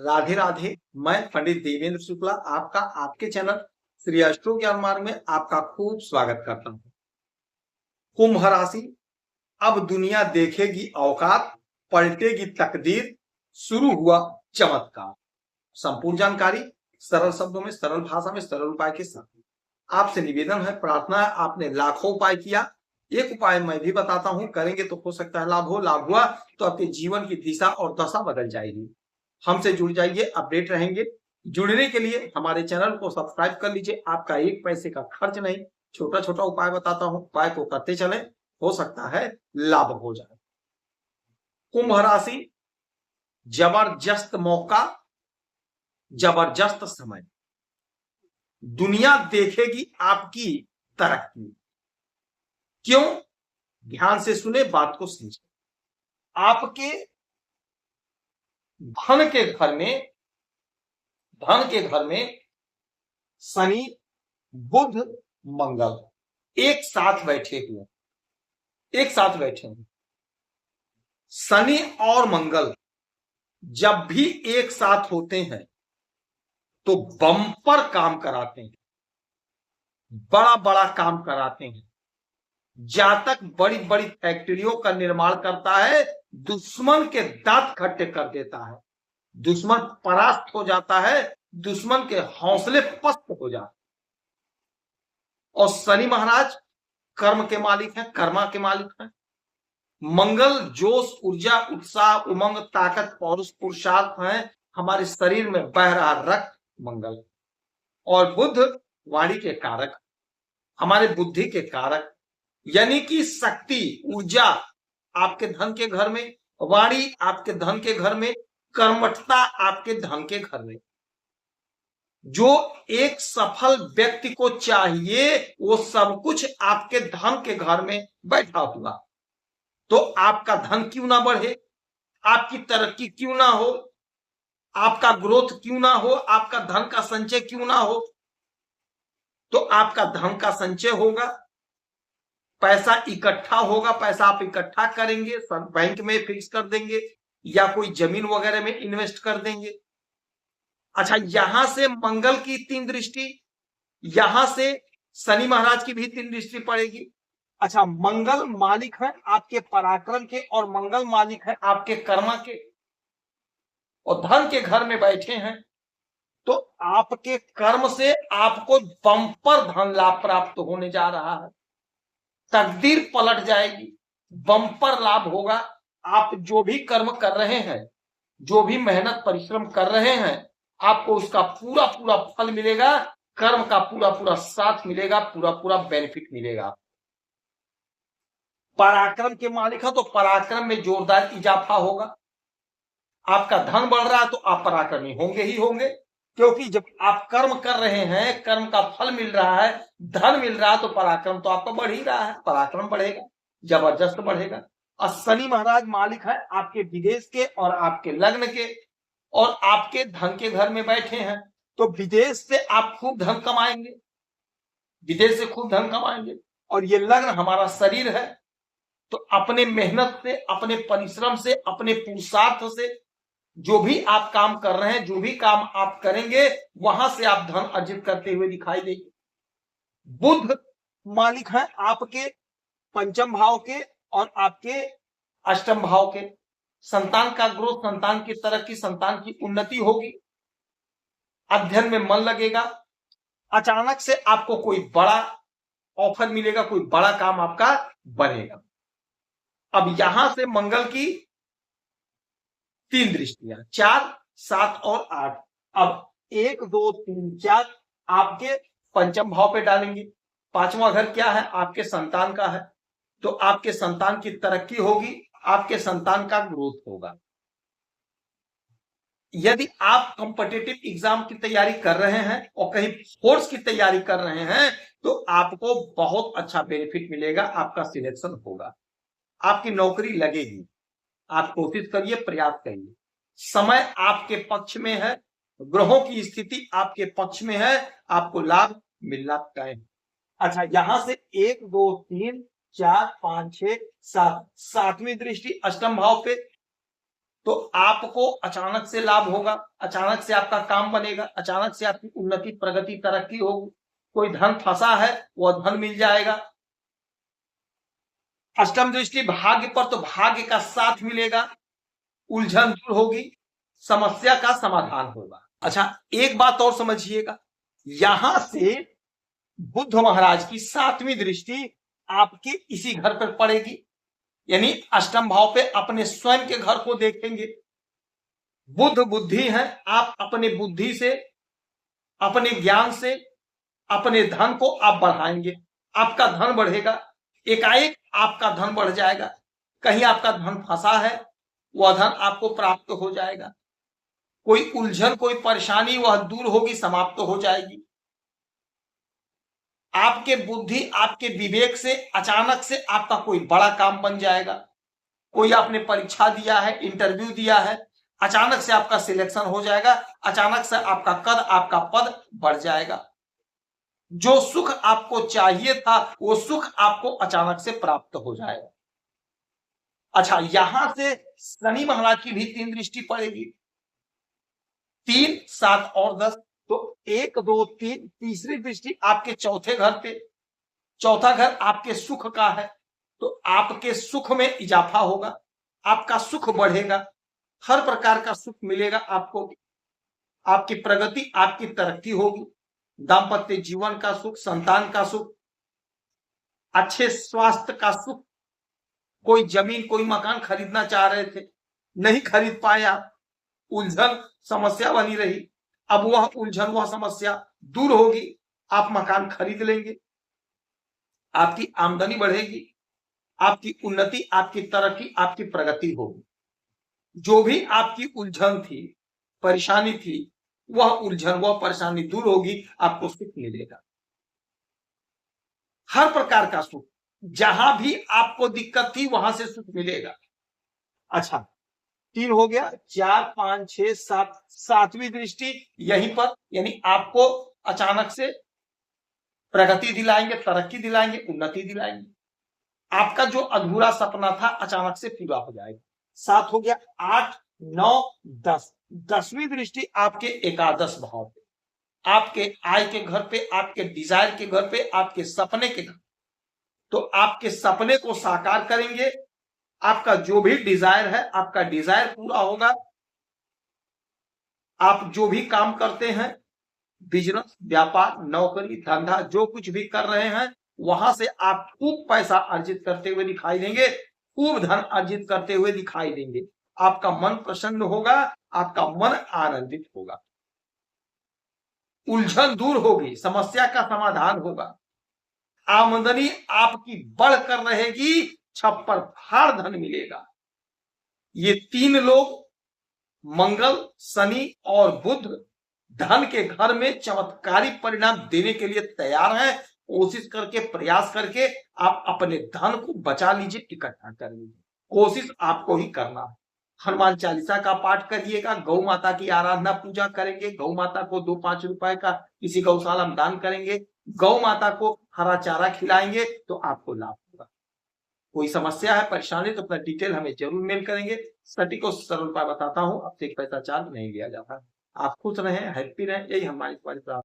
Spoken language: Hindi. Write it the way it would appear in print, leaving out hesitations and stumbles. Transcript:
राधे राधे। मैं पंडित देवेंद्र शुक्ला आपका आपके चैनल श्री अष्टो ज्ञान मार्ग में आपका खूब स्वागत करता हूं। कुंभ राशि, अब दुनिया देखेगी औकात, पलटेगी तकदीर, शुरू हुआ चमत्कार। संपूर्ण जानकारी सरल शब्दों में, सरल भाषा में, सरल उपाय के साथ। आपसे निवेदन है, प्रार्थना है, आपने लाखों उपाय किया, एक उपाय मैं भी बताता हूं, करेंगे तो हो सकता है लाभ हो। लाभ हुआ तो आपके जीवन की दिशा और दशा बदल जाएगी। हमसे जुड़ जाइए, अपडेट रहेंगे। जुड़ने के लिए हमारे चैनल को सब्सक्राइब कर लीजिए, आपका एक पैसे का खर्च नहीं। छोटा छोटा उपाय बताता हूं, उपाय को करते चले, हो सकता है लाभ हो जाए। कुंभ राशि, जबरदस्त मौका, जबरदस्त समय, दुनिया देखेगी आपकी तरक्की। क्यों? ध्यान से सुने, बात को समझे। आपके धन के घर में शनि, बुध, मंगल एक साथ बैठे हैं। शनि और मंगल जब भी एक साथ होते हैं तो बम्पर काम कराते हैं, बड़ा बड़ा काम कराते हैं। जातक बड़ी बड़ी फैक्ट्रियों का निर्माण करता है, दुश्मन के दांत खट्टे कर देता है, दुश्मन परास्त हो जाता है, दुश्मन के हौसले पस्त हो जाते हैं। और शनि महाराज कर्म के मालिक हैं, कर्मा के मालिक हैं। मंगल जोश, ऊर्जा, उत्साह, उमंग, ताकत, पौरुष, पुरुषार्थ हैं। हमारे शरीर में बह रहा रक्त मंगल। और बुध वाणी के कारक, हमारे बुद्धि के कारक, यानी कि शक्ति, ऊर्जा आपके धन के घर में, वाणी आपके धन के घर में, कर्मठता आपके धन के घर में। जो एक सफल व्यक्ति को चाहिए वो सब कुछ आपके धन के घर में बैठा हुआ। तो आपका धन क्यों ना बढ़े, आपकी तरक्की क्यों ना हो, आपका ग्रोथ क्यों ना हो, आपका धन का संचय क्यों ना हो। तो आपका धन का संचय होगा, पैसा इकट्ठा होगा, पैसा आप इकट्ठा करेंगे, बैंक में फिक्स कर देंगे या कोई जमीन वगैरह में इन्वेस्ट कर देंगे। अच्छा, यहां से मंगल की 3 दृष्टि, यहां से शनि महाराज की भी 3 दृष्टि पड़ेगी। अच्छा, मंगल मालिक है आपके पराक्रम के और मंगल मालिक है आपके कर्मा के, और धन के घर में बैठे हैं तो आपके कर्म से आपको बम्पर धन लाभ प्राप्त होने जा रहा है। तकदीर पलट जाएगी, बम्पर लाभ होगा। आप जो भी कर्म कर रहे हैं, जो भी मेहनत परिश्रम कर रहे हैं, आपको उसका पूरा पूरा फल मिलेगा, कर्म का पूरा पूरा साथ मिलेगा, पूरा पूरा बेनिफिट मिलेगा। पराक्रम के मालिक है तो पराक्रम में जोरदार इजाफा होगा। आपका धन बढ़ रहा है तो आप पराक्रमी होंगे ही होंगे, क्योंकि जब आप कर्म कर रहे हैं, कर्म का फल मिल रहा है, धन मिल रहा है, तो पराक्रम तो आपका बढ़ ही रहा है, पराक्रम बढ़ेगा, जबरदस्त बढ़ेगा। और शनि महाराज मालिक है आपके विदेश के और आपके लग्न के, और आपके धन के घर में बैठे हैं तो विदेश से आप खूब धन कमाएंगे, विदेश से खूब धन कमाएंगे। और ये लग्न हमारा शरीर है, तो अपने मेहनत से, अपने परिश्रम से, अपने पुरुषार्थ से जो भी आप काम कर रहे हैं, जो भी काम आप करेंगे, वहां से आप धन अर्जित करते हुए दिखाई देंगे। बुध मालिक है आपके पंचम भाव के और आपके अष्टम भाव के। संतान का ग्रोथ, संतान की तरक्की, संतान की उन्नति होगी, अध्ययन में मन लगेगा, अचानक से आपको कोई बड़ा ऑफर मिलेगा, कोई बड़ा काम आपका बनेगा। अब यहां से मंगल की 3 दृष्टियां, 4, 7 और 8। अब 1, 2, 3, 4 आपके पंचम भाव पे डालेंगे। पांचवा घर क्या है? आपके संतान का है, तो आपके संतान की तरक्की होगी, आपके संतान का ग्रोथ होगा। यदि आप कॉम्पिटिटिव एग्जाम की तैयारी कर रहे हैं और कहीं फोर्स की तैयारी कर रहे हैं तो आपको बहुत अच्छा बेनिफिट मिलेगा, आपका सिलेक्शन होगा, आपकी नौकरी लगेगी। आप कोशिश करिए, प्रयास करिए, समय आपके पक्ष में है, ग्रहों की स्थिति आपके पक्ष में है, आपको लाभ मिलना तय है। अच्छा, यहां से 1, 2, 3, 4, 5, 6, 7, 7वीं दृष्टि अष्टम भाव पे, तो आपको अचानक से लाभ होगा, अचानक से आपका काम बनेगा, अचानक से आपकी उन्नति, प्रगति, तरक्की होगी। कोई धन फंसा है वह धन मिल जाएगा। अष्टम दृष्टि भाग्य पर, तो भाग्य का साथ मिलेगा, उलझन दूर होगी, समस्या का समाधान होगा। अच्छा, एक बात और समझिएगा, यहां से बुध महाराज की 7वीं दृष्टि आपके इसी घर पर पड़ेगी, यानी अष्टम भाव पे अपने स्वयं के घर को देखेंगे। बुध बुद्धि है, आप अपने बुद्धि से, अपने ज्ञान से अपने धन को आप बढ़ाएंगे, आपका धन बढ़ेगा, एकाएक आपका धन बढ़ जाएगा। कहीं आपका धन फंसा है वह धन आपको प्राप्त हो जाएगा, कोई उलझन, कोई परेशानी वह दूर होगी, समाप्त हो जाएगी। आपके बुद्धि, आपके विवेक से अचानक से आपका कोई बड़ा काम बन जाएगा। कोई आपने परीक्षा दिया है, इंटरव्यू दिया है, अचानक से आपका सिलेक्शन हो जाएगा, अचानक से आपका कद, आपका पद बढ़ जाएगा। जो सुख आपको चाहिए था वो सुख आपको अचानक से प्राप्त हो जाएगा। अच्छा, यहां से शनि महाराज की भी 3 दृष्टि पड़ेगी, 3, 7 और 10, तो 1, 2, 3, तीसरी दृष्टि आपके चौथे घर पे। चौथा घर आपके सुख का है, तो आपके सुख में इजाफा होगा, आपका सुख बढ़ेगा, हर प्रकार का सुख मिलेगा आपको, आपकी प्रगति, आपकी तरक्की होगी, दाम्पत्य जीवन का सुख, संतान का सुख, अच्छे स्वास्थ्य का सुख। कोई जमीन, कोई मकान खरीदना चाह रहे थे, नहीं खरीद पाए आप, उलझन, समस्या बनी रही, अब वह उलझन, वह समस्या दूर होगी, आप मकान खरीद लेंगे, आपकी आमदनी बढ़ेगी, आपकी उन्नति, आपकी तरक्की, आपकी प्रगति होगी। जो भी आपकी उलझन थी, परेशानी थी, वह उलझन, वह परेशानी दूर होगी, आपको सुख मिलेगा, हर प्रकार का सुख। जहां भी आपको दिक्कत थी वहां से सुख मिलेगा। अच्छा, 3 हो गया, 4, 5, 6, 7, 7वीं दृष्टि यहीं पर, यानी आपको अचानक से प्रगति दिलाएंगे, तरक्की दिलाएंगे, उन्नति दिलाएंगे। आपका जो अधूरा सपना था अचानक से पूरा हो जाएगा। 7 हो गया, 8, 9, 10, 10वीं दृष्टि आपके एकादश भाव पे, आपके आय के घर पे, आपके डिजायर के घर पे, आपके सपने के घर। तो आपके सपने को साकार करेंगे, आपका जो भी डिजायर है, आपका डिजायर पूरा होगा। आप जो भी काम करते हैं, बिजनेस, व्यापार, नौकरी, धंधा, जो कुछ भी कर रहे हैं, वहां से आप खूब पैसा अर्जित करते हुए दिखाई देंगे, खूब धन अर्जित करते हुए दिखाई देंगे। आपका मन प्रसन्न होगा, आपका मन आनंदित होगा, उलझन दूर होगी, समस्या का समाधान होगा, आमदनी आपकी बढ़कर रहेगी, छप्पर फाड़ धन मिलेगा। ये 3 लोग, मंगल, शनि और बुध, धन के घर में चमत्कारी परिणाम देने के लिए तैयार हैं। कोशिश करके, प्रयास करके आप अपने धन को बचा लीजिए, इकट्ठा कर लीजिए, कोशिश आपको ही करना है। हनुमान चालीसा का पाठ करिएगा, गौ माता की आराधना पूजा करेंगे, गौ माता को 2-5 रुपए का किसी गौशाला में दान करेंगे, गौ माता को हरा चारा खिलाएंगे, तो आपको लाभ होगा। कोई समस्या है, परेशानी, तो अपना डिटेल हमें जरूर मेल करेंगे, सटीक और सरल उपाय बताता हूं, अब से एक पैसा चार्ज नहीं लिया जाता। आप खुश रहें, हैप्पी रहें, यही हमारी प्रार्थना।